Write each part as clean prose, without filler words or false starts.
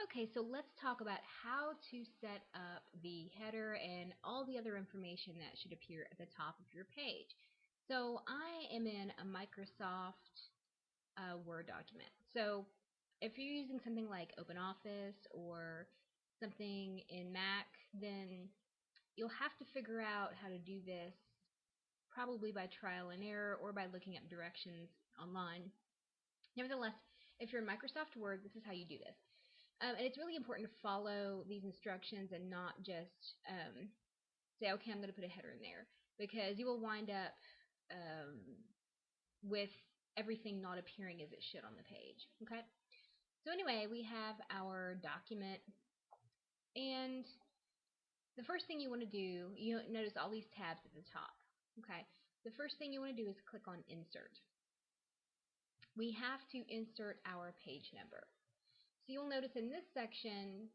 Okay, so let's talk about how to set up the header and all the other information that should appear at the top of your page. So I am in a Microsoft Word document. So if you're using something like OpenOffice or something in Mac, then you'll have to figure out how to do this probably by trial and error or by looking up directions online. Nevertheless, if you're in Microsoft Word, this is how you do this. And it's really important to follow these instructions and not just say, okay, I'm going to put a header in there, because you will wind up um, with everything not appearing as it should on the page. Okay. So anyway, we have our document, and the first thing you want to do, you notice all these tabs at the top. Okay. The first thing you want to do is click on Insert. We have to insert our page number. So you'll notice in this section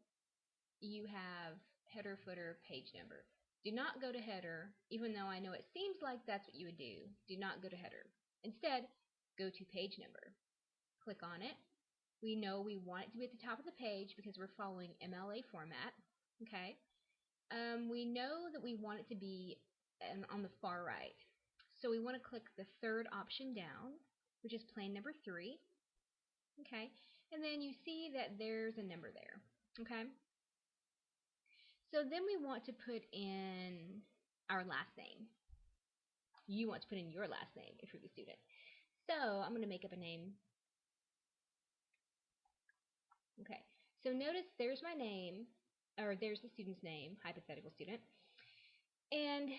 you have header, footer, page number. Do not go to header, even though I know it seems like that's what you would do. Do not go to header. Instead, go to page number. Click on it. We know we want it to be at the top of the page because we're following MLA format. Okay. We know that we want it to be on the far right. So we want to click the third option down, which is plain number 3. Okay. And then you see that there's a number there. Okay. So then we want to put in our last name. You want to put in your last name if you're the student. So I'm going to make up a name. Okay. So notice there's my name, or there's the student's name, hypothetical student. And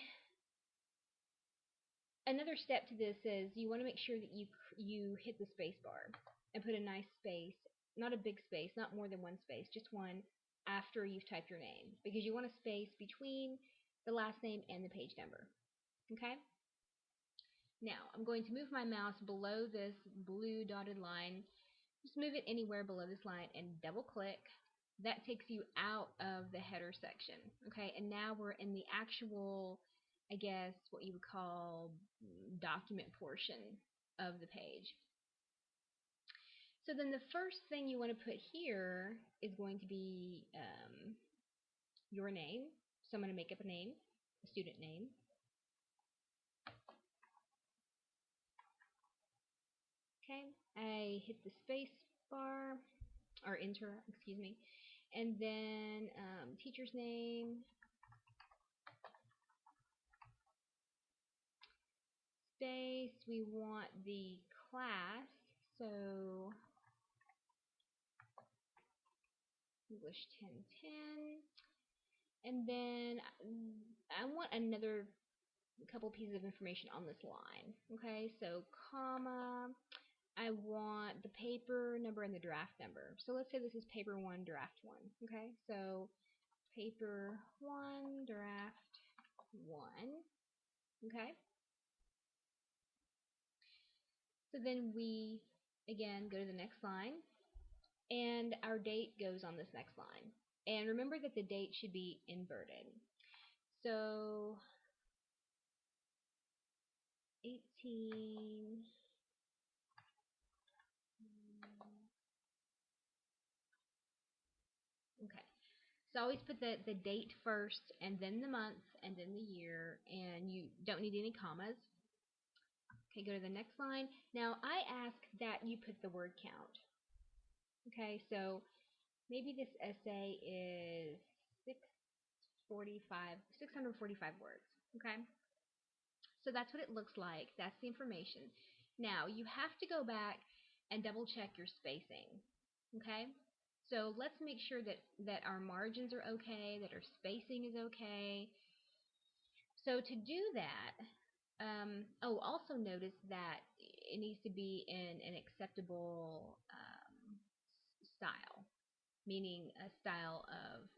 another step to this is you want to make sure that you hit the space bar and put a nice space, not a big space, not more than one space, just one after you've typed your name, because you want a space between the last name and the page number. Okay? Now, I'm going to move my mouse below this blue dotted line. Just move it anywhere below this line and double click. That takes you out of the header section. Okay, and now we're in the actual, I guess, what you would call document portion of the page. So then the first thing you want to put here is going to be your name. So I'm going to make up a name, a student name. Okay, I hit the space bar, or enter, excuse me, and then teacher's name, space, we want the class, so English 1010, and then I want another couple pieces of information on this line. Okay, so comma, I want the paper number and the draft number. So let's say this is paper 1, draft 1. Okay, so paper 1, draft 1. Okay. So then we, again, go to the next line, and our date goes on this next line. And remember that the date should be inverted. So 18. Okay. So always put the date first, and then the month, and then the year, and you don't need any commas. Okay, go to the next line. Now I ask that you put the word count. Okay, so maybe this essay is 645 words. Okay, so that's what it looks like. That's the information. Now you have to go back and double check your spacing. Okay, so let's make sure that our margins are okay, that our spacing is okay. So to do that, also notice that it needs to be in an acceptable style, meaning a style of,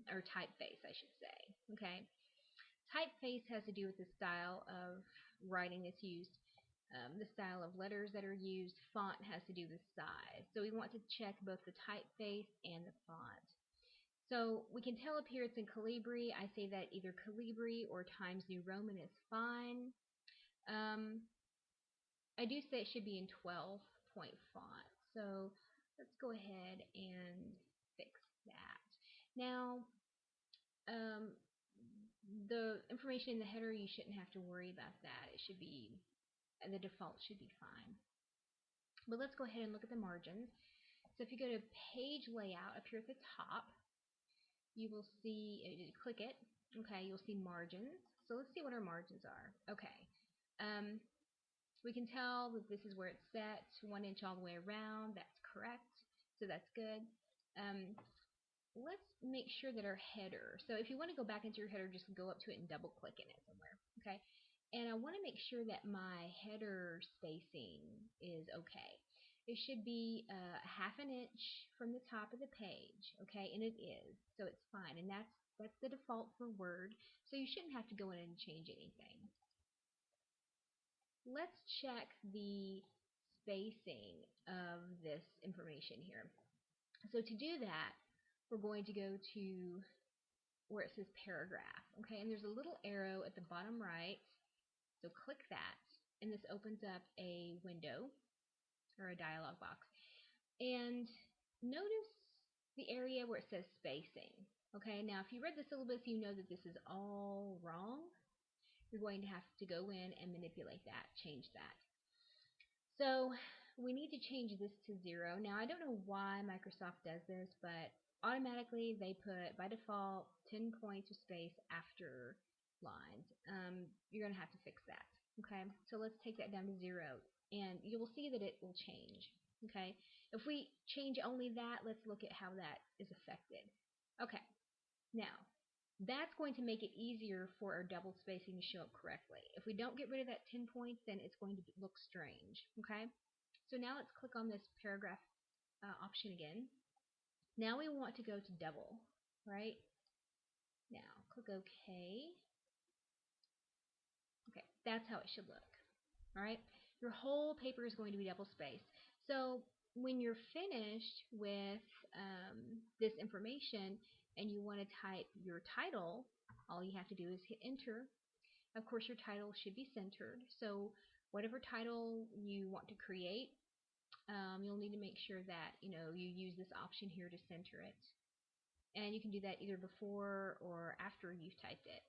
or typeface, I should say. Okay, typeface has to do with the style of writing that's used, the style of letters that are used. Font has to do with size. So we want to check both the typeface and the font. So we can tell up here it's in Calibri. I say that either Calibri or Times New Roman is fine. I do say it should be in 12-point font. So let's go ahead and fix that. Now, um, the information in the header, you shouldn't have to worry about that. It should be, the default should be fine. But let's go ahead and look at the margins. So if you go to page layout up here at the top, you will see, click it, okay, you'll see margins. So let's see what our margins are. Okay, we can tell that this is where it's set, 1 inch all the way around. That's correct, so that's good. Let's make sure that our header, so if you want to go back into your header, just go up to it and double click in it somewhere, okay? And I want to make sure that my header spacing is okay. It should be a 1/2 inch from the top of the page, okay? And it is, so it's fine. And that's the default for Word, so you shouldn't have to go in and change anything. Let's check the spacing of this information here. So to do that, we're going to go to where it says paragraph, okay? And there's a little arrow at the bottom right, so click that, and this opens up a window or a dialog box. And notice the area where it says spacing. Okay, now if you read the syllabus, you know that this is all wrong. You're going to have to go in and manipulate that, change that. So we need to change this to 0. Now I don't know why Microsoft does this, but automatically they put, by default, 10 points of space after lines. You're going to have to fix that. Okay, so let's take that down to 0, and you will see that it will change. Okay, if we change only that, let's look at how that is affected. Okay, now that's going to make it easier for our double spacing to show up correctly. If we don't get rid of that 10 points, then it's going to look strange. Okay, so now let's click on this paragraph option again. Now we want to go to double, right? Now click OK. Okay, that's how it should look. All right, your whole paper is going to be double spaced. So when you're finished with this information and you want to type your title, all you have to do is hit enter. Of course, your title should be centered. So whatever title you want to create, you'll need to make sure that you use this option here to center it. And you can do that either before or after you've typed it.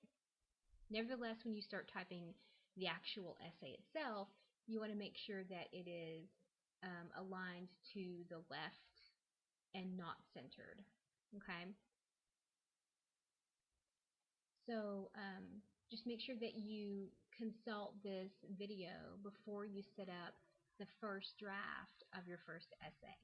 Nevertheless, when you start typing the actual essay itself, you want to make sure that it is aligned to the left and not centered. Okay? So just make sure that you consult this video before you set up the first draft of your first essay.